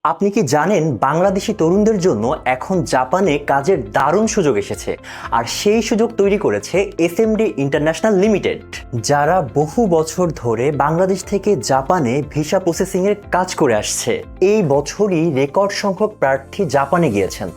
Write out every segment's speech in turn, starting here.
আপনি কি জানেন বাংলাদেশি তরুণদের জন্য এখন জাপানে কাজের দারুণ সুযোগ এসেছে। আর সেই সুযোগ তৈরি করেছে এসএমডি ইন্টারন্যাশনাল লিমিটেড, যারা বহু বছর ধরে বাংলাদেশ থেকে জাপানে ভিসা প্রসেসিং এর কাজ করে আসছে। এই বছরই রেকর্ড সংখ্যক প্রার্থী জাপানে গিয়েছেন।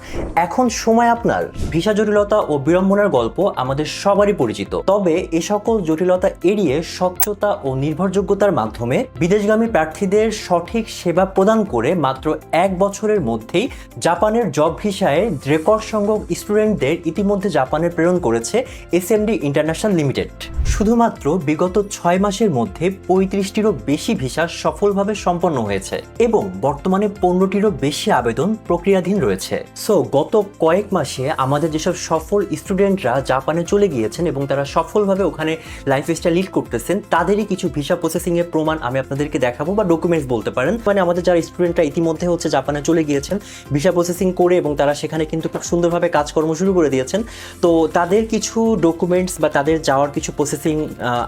এখন সময় আপনার। ভিসা জটিলতা ও বিড়ম্বনার গল্প আমাদের সবারই পরিচিত, তবে এ সকল জটিলতা এড়িয়ে স্বচ্ছতা ও নির্ভরযোগ্যতার মাধ্যমে বিদেশগামী প্রার্থীদের সঠিক সেবা প্রদান করে মাত্র এক বছরের মধ্যেই জাপানের জব ভিসায় রেকর্ড সংখ্যক স্টুডেন্টদের ইতিমধ্যে জাপানে প্রেরণ করেছে এসএমডি ইন্টারন্যাশনাল লিমিটেড। শুধুমাত্র বিগত 6 মাসের মধ্যে 35টিরও বেশি ভিসা সফলভাবে সম্পন্ন হয়েছে এবং বর্তমানে 15টিরও বেশি আবেদন প্রক্রিয়াধীন রয়েছে। সো গত কয়েক মাসে আমাদের যেসব সফল স্টুডেন্টরা জাপানে চলে গিয়েছেন এবং তারা সফলভাবে ওখানে লাইফস্টাইল লিড করতেছেন, তাদেরই কিছু ভিসা প্রসেসিং এর প্রমাণ আমি আপনাদেরকে দেখাবো, বা ডকুমেন্টস বলতে পারেন। মানে আমাদের যারা স্টুডেন্টরা ইতিমধ্যে জাপানে চলে গিয়েছেন ভিসা প্রসেসিং করে এবং তারা সেখানে কিন্তু খুব সুন্দরভাবে কাজকর্ম শুরু করে দিয়েছেন, তো তাদের কিছু ডকুমেন্টস বা তাদের যাওয়ার কিছু প্রসেসিং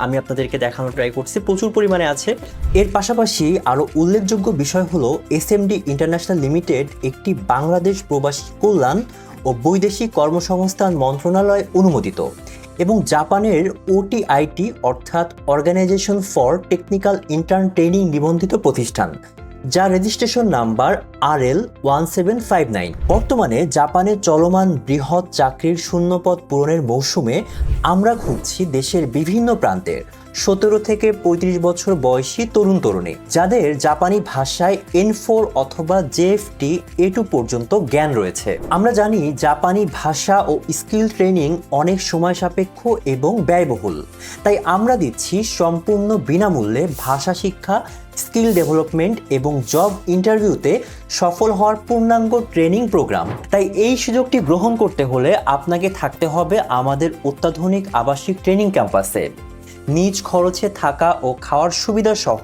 আমি আপনাদেরকে দেখানোর ট্রাই করছি। প্রচুর পরিমাণে আছে। এর পাশাপাশি আরও উল্লেখযোগ্য বিষয় হলো এসএমডি ইন্টারন্যাশনাল লিমিটেড একটি বাংলাদেশ প্রবাসী কল্যাণ ও বৈদেশিক কর্মসংস্থান মন্ত্রণালয় অনুমোদিত এবং জাপানের ওটিআইটি অর্থাৎ organisation for technical intern training নিবন্ধিত প্রতিষ্ঠান, যার রেজিস্ট্রেশন নাম্বার RL1759। বর্তমানে জাপানে চলমান বৃহৎ চাকরির শূন্যপদ পূরণের মৌসুমে আমরা খুঁজছি দেশের বিভিন্ন প্রান্তের 17 থেকে 35 বছর বয়সী তরুণ তরুণী, যাদের জাপানি ভাষায় N4 অথবা JFT A2 পর্যন্ত জ্ঞান রয়েছে। আমরা জানি জাপানি ভাষা ও স্কিল ট্রেনিং অনেক সময় সাপেক্ষ এবং ব্যয়বহুল, তাই আমরা দিচ্ছি সম্পূর্ণ বিনামূল্যে ভাষা শিক্ষা, স্কিল ডেভেলপমেন্ট এবং জব ইন্টারভিউতে সফল হওয়ার পূর্ণাঙ্গ ট্রেনিং প্রোগ্রাম। তাই এই সুযোগটি গ্রহণ করতে হলে আপনাকে থাকতে হবে আমাদের অত্যাধুনিক আবাসিক ট্রেনিং ক্যাম্পাসে, নিজ খরচে থাকা ও খাওয়ার সুবিধা সহ,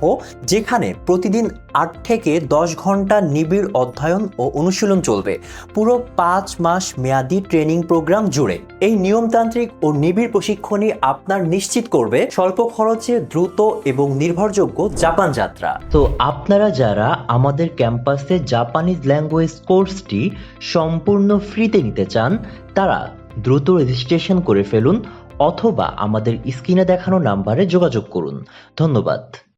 যেখানে প্রতিদিন 8 থেকে 10 ঘন্টা নিবিড় অধ্যয়ন ও অনুশীলন চলবে পুরো 5 মাস মেয়াদী ট্রেনিং প্রোগ্রাম জুড়ে। এই নিয়মতান্ত্রিক ও নিবিড় প্রশিক্ষণই আপনার নিশ্চিত করবে স্বল্প খরচে দ্রুত এবং নির্ভরযোগ্য জাপান যাত্রা। তো আপনারা যারা আমাদের ক্যাম্পাসে জাপানিজ ল্যাঙ্গুয়েজ কোর্সটি সম্পূর্ণ ফ্রিতে নিতে চান, তারা দ্রুত রেজিস্ট্রেশন করে ফেলুন অথবা আমাদের স্ক্রিনে দেখানো নাম্বারে যোগাযোগ করুন। ধন্যবাদ।